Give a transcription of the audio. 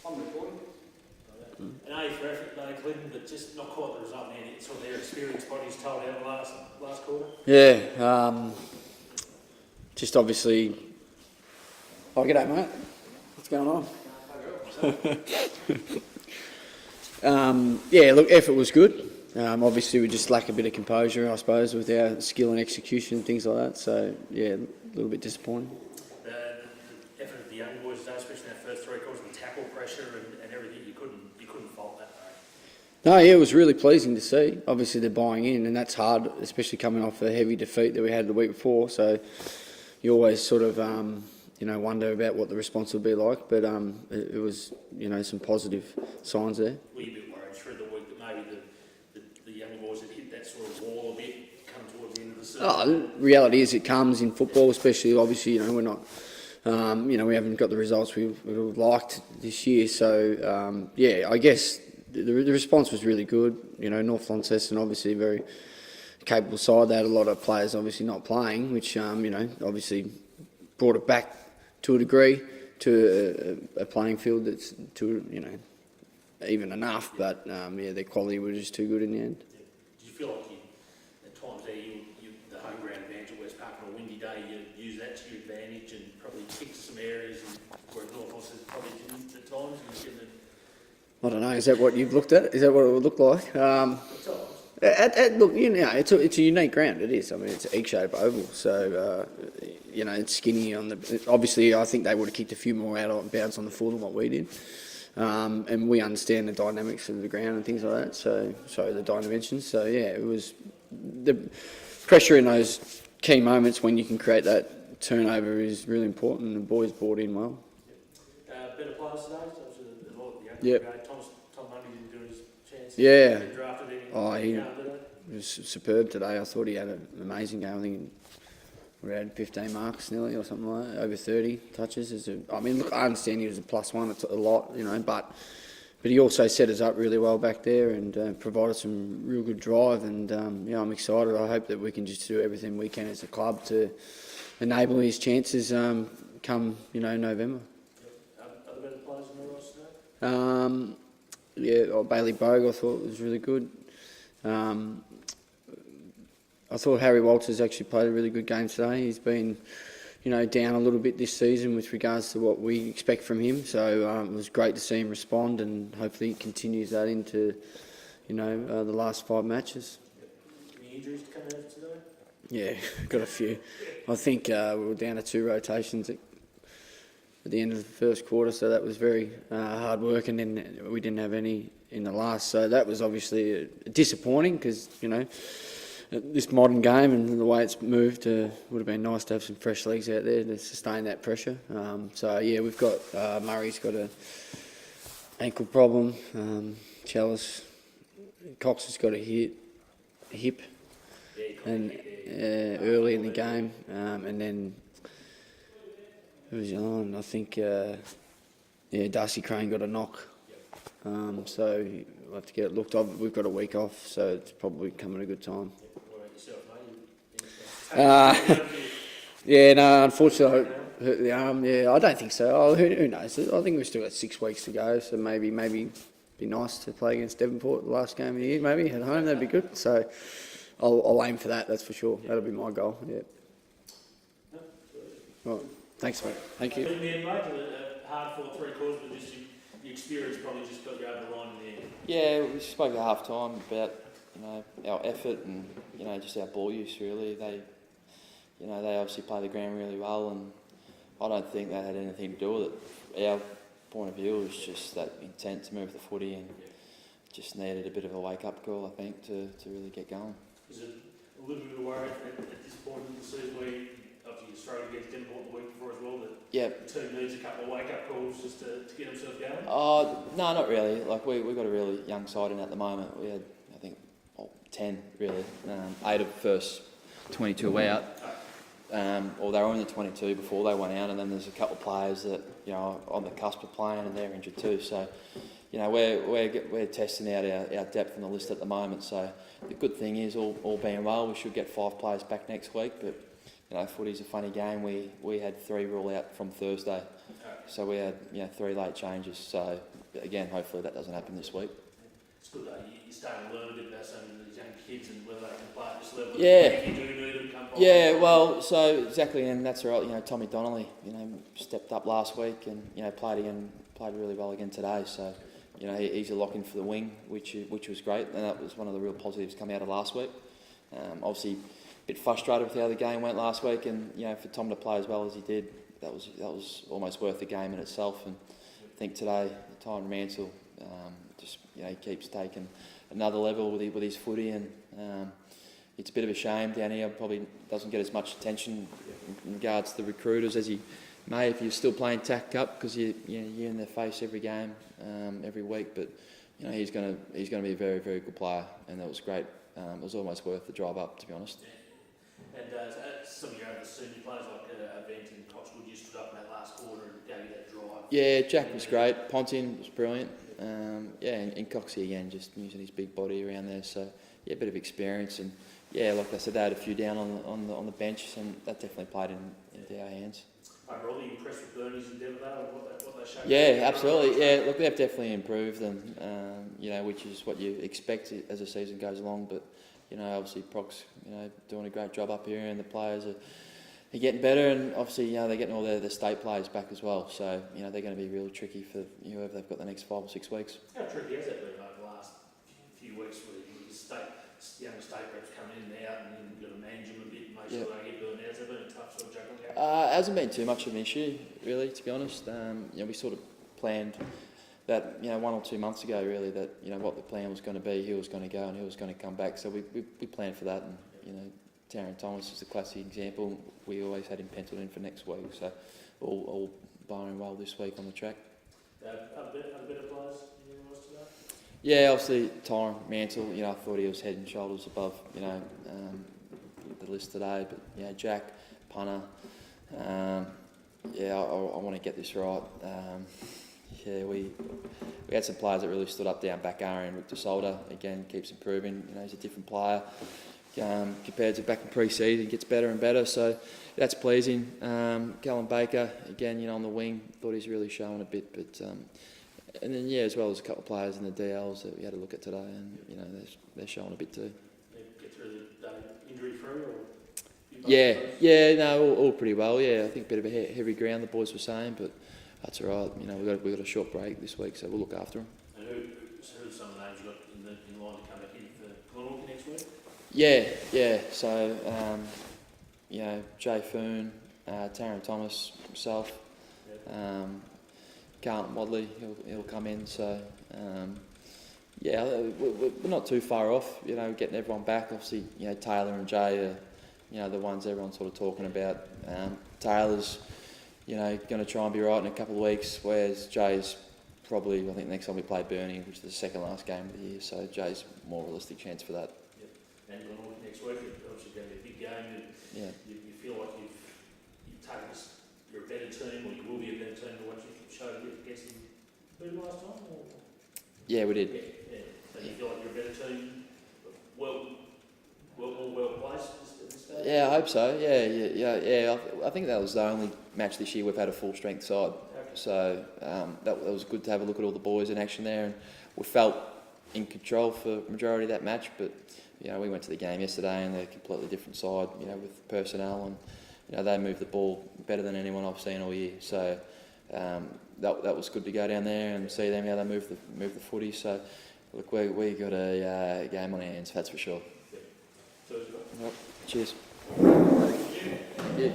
I'm recording. An A for effort, no Clinton, but just not quite the result, man. It's sort of their experienced bodies told out the last quarter. Yeah, just obviously. Oh, g'day, mate. What's going on? Yeah, look, effort was good. Obviously, we just lack a bit of composure, I suppose, with our skill and execution and things like that. So, yeah, a little bit disappointing. The effort of the young boys today, especially in that first three quarters, with tackle pressure and everything, you couldn't fault that, though. No, yeah, it was really pleasing to see. Obviously, they're buying in, and that's hard, especially coming off a heavy defeat that we had the week before. So, you always sort of, wonder about what the response will be like. But it was, some positive signs there. Were you a bit worried through the week that maybe the young boys had hit that sort of wall a bit, come towards the end of the season? Reality is it comes in football, especially obviously, we're not, we haven't got the results we would have liked this year. So, I guess the response was really good. North Launceston, obviously a very capable side. They had a lot of players obviously not playing, which, obviously brought it back to a degree to a playing field that's even enough. But, their quality was just too good in the end. Yeah. Did you feel like at times there, the home ground advantage at West Park on a windy day, you use that to your advantage and probably kicked some areas where North Launceston probably didn't at times? I don't know. Is that what you've looked at? Is that what it would look like? Look, it's a unique ground. It is. I mean, it's an egg-shaped oval, so it's skinny on the. Obviously, I think they would have kicked a few more out on bounce on the full than what we did, and we understand the dynamics of the ground and things like that. So the dimensions. So yeah, it was the pressure in those key moments when you can create that turnover is really important, and the boys bought in well. Better players today. Yep. Tom Mundy didn't do his chance. Yeah. He was superb today. I thought he had an amazing game. I think we had 15 marks nearly or something like that, over 30 touches. Look, I understand he was a +1, it's a lot, but he also set us up really well back there and provided some real good drive. And I'm excited. I hope that we can just do everything we can as a club to enable his chances come November. Other better players in the roster today? Bailey Bogue I thought was really good. I thought Harry Walters actually played a really good game today. He's been, down a little bit this season with regards to what we expect from him. So it was great to see him respond, and hopefully he continues that into, the last 5 matches. Any injuries to come out today? Yeah, got a few. I think we were down to 2 rotations at the end of the first quarter, so that was very hard work, and then we didn't have any in the last. So that was obviously disappointing because, this modern game and the way it's moved, would have been nice to have some fresh legs out there to sustain that pressure. We've got Murray's got an ankle problem. Chalice, Cox has got a hip, and early in the game, and then who was on? I think Darcy Crane got a knock. So we'll have to get it looked at. We've got a week off, so it's probably coming at a good time. Unfortunately, I hurt the arm. Yeah, I don't think so. Who knows? I think we've still got 6 weeks to go, so maybe be nice to play against Devonport the last game of the year. Maybe at home, that'd be good. So I'll aim for that. That's for sure. That'll be my goal. Yeah. Right. Thanks, mate. Thank you. Hard fought 3 quarters, but just the experience probably just got you over the line in the end. Yeah, we spoke at half time about our effort and just our ball use really. They obviously play the ground really well, and I don't think that had anything to do with it. Our point of view was just that intent to move the footy, and just needed a bit of a wake up call, I think, to really get going. Is it a little bit of worry at this point in the season where obviously you struggled against Devonport the week before as well, that the team needs a couple of wake up calls just to get themselves going? No, not really. Like we've got a really young side in at the moment. We had, I think, 10 really. 8 of the first 22 out. Or they were in the 22 before they went out, and then there's a couple of players that are on the cusp of playing and they're injured too. So, we're testing out our depth on the list at the moment. So the good thing is, all being well, we should get 5 players back next week. But footy's a funny game. We had 3 rule out from Thursday. So we had 3 late changes. So again, hopefully that doesn't happen this week. It's good though. You're starting to learn a bit about some of these young kids and whether they can play at this level. Yeah. If you do need them, come by. Yeah, well, so exactly, and that's right. Tommy Donnelly, stepped up last week and played really well again today. So, he's a lock in for the wing, which was great, and that was one of the real positives coming out of last week. Obviously, a bit frustrated with how the game went last week, and for Tom to play as well as he did, that was almost worth the game in itself. And I think today, Tyron Mansell he keeps taking another level with his footy, and it's a bit of a shame down here. Probably doesn't get as much attention in regards to the recruiters as he may if you're still playing TAC Cup, because you're in their face every game, every week. But he's going to be a very, very good player, and that was great. It was almost worth the drive up, to be honest. Yeah. And some of your other senior players like Vent and Coxwood, you stood up in that last quarter and gave you that drive. Yeah, Jack was great. Pontin was brilliant. And Coxie again, just using his big body around there. So a bit of experience, and like I said, they had a few down on the bench, and that definitely played into our hands. Overall, you impressed with Burnie's endeavour though, and what they showed? Yeah, absolutely. Yeah, look, they've definitely improved, and which is what you expect as the season goes along. But obviously Proc's doing a great job up here, and the players are getting better, and obviously they're getting all their state players back as well. So they're going to be really tricky for whoever they've got the next 5 or 6 weeks. How tricky has that been over the last few weeks with the young state reps coming in and out, and then you've got to manage them a bit, make sure they get burned out? Has that been a tough sort of juggling act? It hasn't been too much of an issue, really, to be honest. We sort of planned that 1 or 2 months ago, really, that what the plan was going to be, who was going to go and who was going to come back. So we planned for that, and Taryn Thomas is a classic example. We always had him penciled in for next week, so all barring well this week on the track. Other better players in your roster today? Yeah, obviously Tyron Mansell. I thought he was head and shoulders above the list today. But Jack, punter. I want to get this right. We had some players that really stood up down back. Aaron Rick DeSolda again keeps improving. He's a different player compared to back in pre-season. Gets better and better, so that's pleasing. Callum Baker again, on the wing, thought he's really showing a bit. But and then as well as a couple of players in the DLs that we had a look at today, and they're showing a bit too. Get through the day injury free or? All pretty well. I think a bit of a heavy ground, the boys were saying, but that's all right. We've got a short break this week, so we'll look after them. And who's some of the names you got in line to come back in for Glenorchy next week? So Jay Foon, Taryn Thomas, himself, Carlton Wadley, he'll come in. So we're not too far off. Getting everyone back. Obviously, Taylor and Jay are the ones everyone's sort of talking about. Taylor's going to try and be right in a couple of weeks, whereas Jay's probably, I think next time we play Burnie, which is the second last game of the year, so Jay's more realistic chance for that. Yep. And Glenorchy next week, it's obviously going to be a big game. You feel like you've taken this, you're a better team, or you will be a better team than what you showed against them last time? Or? Yeah, we did. Yeah. So you feel like you're a better team, well placed at this stage? Yeah, I hope so. Yeah. I think that was the only match this year we've had a full strength side. Okay. So that was good to have a look at all the boys in action there, and we felt in control for the majority of that match. But we went to the game yesterday, and they're a completely different side. With personnel, and they move the ball better than anyone I've seen all year. So that was good to go down there and see them how they move the footy. So look, we got a game on our hands, that's for sure. Yeah. So, yep. Cheers. yeah.